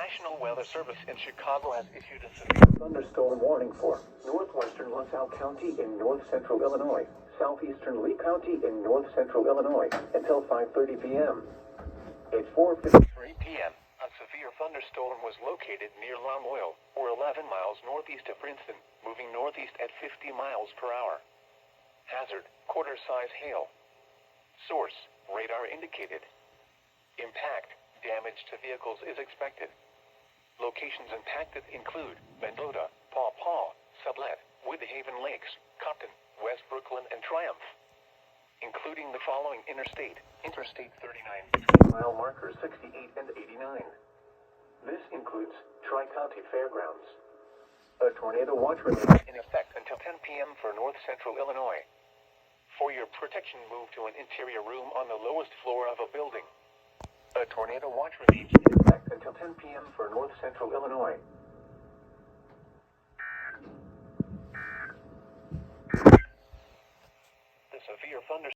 National Weather Service in Chicago has issued a severe thunderstorm warning for northwestern LaSalle County in north-central Illinois, southeastern Lee County in north-central Illinois until 5:30 p.m. At 4:53 p.m., a severe thunderstorm was located near Lamoille, or 11 miles northeast of Princeton, moving northeast at 50 miles per hour. Hazard, quarter-size hail. Source, radar indicated. Impact, damage to vehicles is expected. Locations impacted include Mendota, Paw Paw, Sublette, Woodhaven Lakes, Compton, West Brooklyn, and Triumph, including the following interstate: Interstate 39 between mile markers 68 and 89. This includes Tri-County Fairgrounds. A tornado watch remains in effect until 10 p.m. for north-central Illinois. For your protection, move to an interior room on the lowest floor of a building. A tornado watch remains in effect until 10 p.m. for north-central Illinois. The severe thunderstorm